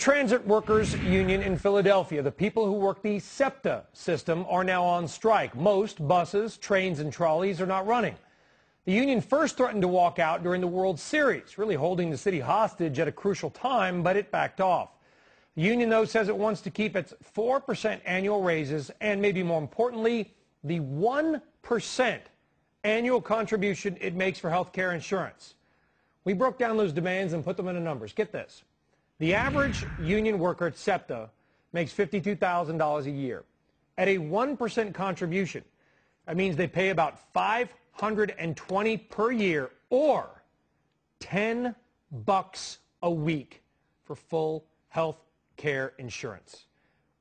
transit workers union in Philadelphia, the people who work the SEPTA system, are now on strike. Most buses, trains, and trolleys are not running. The union first threatened to walk out during the World Series, really holding the city hostage at a crucial time, but it backed off. The union, though, says it wants to keep its 4% annual raises and, maybe more importantly, the 1% annual contribution it makes for health care insurance. We broke down those demands and put them into numbers. Get this. The average union worker at SEPTA makes $52,000 a year. At a 1% contribution, that means they pay about $520 per year, or $10 a week for full health care insurance.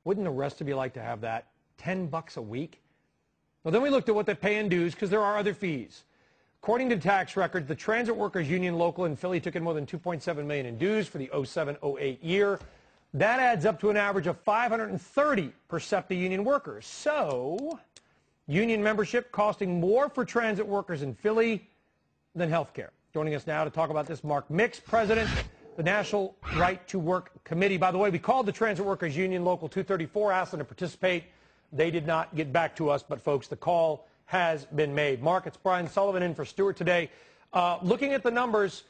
Wouldn't the rest of you like to have that? $10 a week? Well, then we looked at what they pay in dues, because there are other fees. According to tax records, the Transit Workers Union local in Philly took in more than $2.7 million in dues for the 07-08 year. That adds up to an average of $530 per SEPTA union workers. So, union membership costing more for transit workers in Philly than health care. Joining us now to talk about this, Mark Mix, president of the National Right to Work Committee. By the way, we called the Transit Workers Union Local 234, asked them to participate. They did not get back to us, but folks, the call has been made. Mark, it's Brian Sullivan in for Stuart today. Looking at the numbers,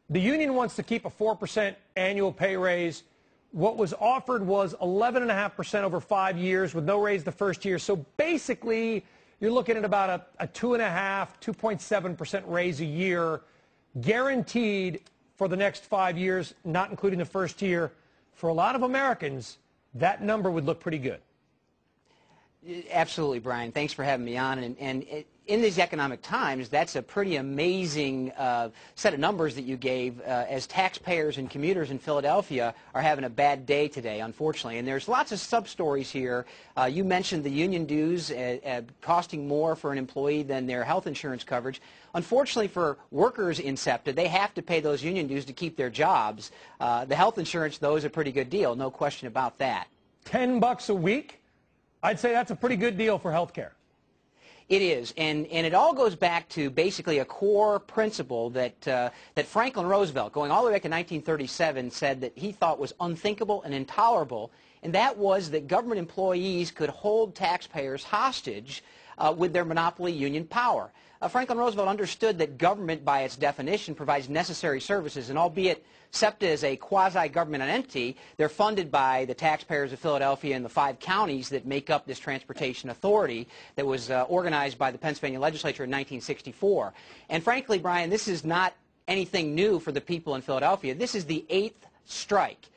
the union wants to keep a 4% annual pay raise. What was offered was 11.5% over 5 years with no raise the first year. So basically, you're looking at about a 2.5%, 2.7% raise a year, guaranteed for the next 5 years, not including the first year. For a lot of Americans, that number would look pretty good. Absolutely, Brian. Thanks for having me on. And in these economic times, that's a pretty amazing set of numbers that you gave, as taxpayers and commuters in Philadelphia are having a bad day today, unfortunately. And there's lots of sub-stories here. You mentioned the union dues costing more for an employee than their health insurance coverage. Unfortunately for workers in SEPTA, they have to pay those union dues to keep their jobs. The health insurance, though, is a pretty good deal, no question about that. $10 a week? I'd say that's a pretty good deal for health care. It is, and it all goes back to basically a core principle that that Franklin Roosevelt, going all the way back to 1937, said that he thought was unthinkable and intolerable, and that was that government employees could hold taxpayers hostage with their monopoly union power. Franklin Roosevelt understood that government, by its definition, provides necessary services, and albeit SEPTA is a quasi-government entity, they're funded by the taxpayers of Philadelphia and the 5 counties that make up this transportation authority that was organized by the Pennsylvania legislature in 1964. And frankly, Brian, this is not anything new for the people in Philadelphia. This is the 8th strike.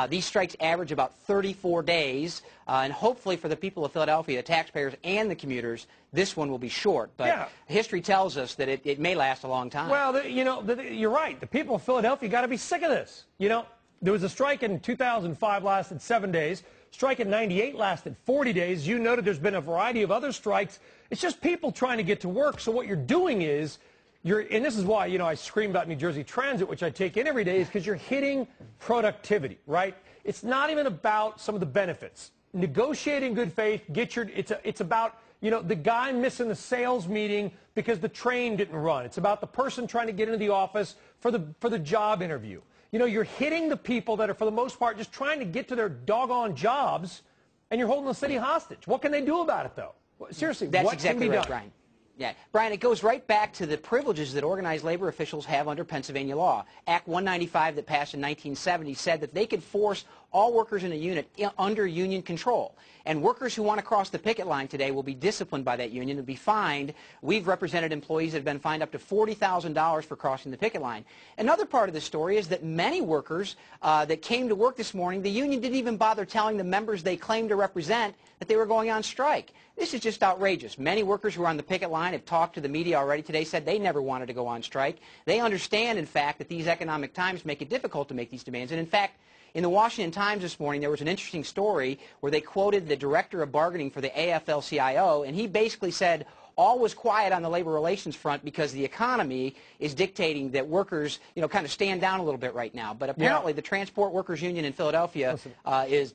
These strikes average about 34 days, and hopefully for the people of Philadelphia, the taxpayers and the commuters, this one will be short. But history tells us that it may last a long time. Well, you're right. The people of Philadelphia got to be sick of this. You know, there was a strike in 2005, lasted 7 days. Strike in 98 lasted 40 days. You noted there's been a variety of other strikes. It's just people trying to get to work. So what you're doing is, and this is why, I scream about New Jersey Transit, which I take in every day, is because you're hitting productivity, right? It's not even about some of the benefits. Negotiate in good faith, it's about, the guy missing the sales meeting because the train didn't run. It's about the person trying to get into the office for the job interview. You're hitting the people that are, for the most part, just trying to get to their doggone jobs, and you're holding the city hostage. What can they do about it, though? Seriously, what can be done? Brian. Yeah, Brian, it goes right back to the privileges that organized labor officials have under Pennsylvania law. Act 195 that passed in 1970 said that they could force all workers in a unit under union control. And workers who want to cross the picket line today will be disciplined by that union and be fined. We've represented employees that have been fined up to $40,000 for crossing the picket line. Another part of the story is that many workers that came to work this morning, the union didn't even bother telling the members they claimed to represent that they were going on strike. This is just outrageous. Many workers who are on the picket line have talked to the media already today, said they never wanted to go on strike. They understand, in fact, that these economic times make it difficult to make these demands. And in fact, in the Washington Times this morning, there was an interesting story where they quoted the director of bargaining for the AFL-CIO, and he basically said all was quiet on the labor relations front because the economy is dictating that workers, kind of stand down a little bit right now. But apparently the Transport Workers Union in Philadelphia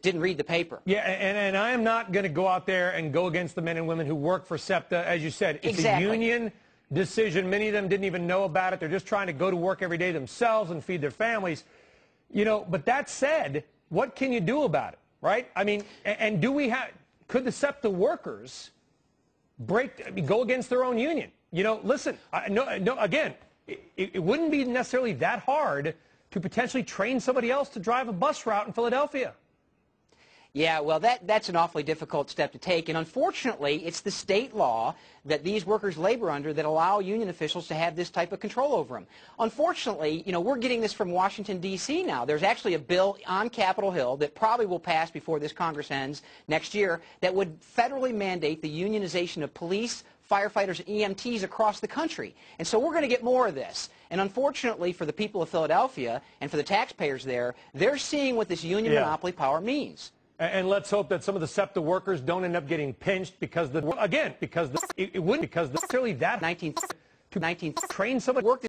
didn't read the paper. Yeah, and I am not going to go out there and go against the men and women who work for SEPTA. As you said, it's a union decision. Many of them didn't even know about it. They're just trying to go to work every day themselves and feed their families. But that said, what can you do about it, right? I mean, and could the SEPTA workers go against their own union? You know, listen, again, it wouldn't be necessarily that hard to potentially train somebody else to drive a bus route in Philadelphia. Yeah, well, that's an awfully difficult step to take, and unfortunately, it's the state law that these workers labor under that allow union officials to have this type of control over them. Unfortunately, you know, we're getting this from Washington, D.C. now. There's actually a bill on Capitol Hill that probably will pass before this Congress ends next year that would federally mandate the unionization of police, firefighters, and EMTs across the country. And so we're going to get more of this. And unfortunately for the people of Philadelphia and for the taxpayers there, they're seeing what this union monopoly power means. And let's hope that some of the SEPTA workers don't end up getting pinched because it wouldn't necessarily that 19 train somebody work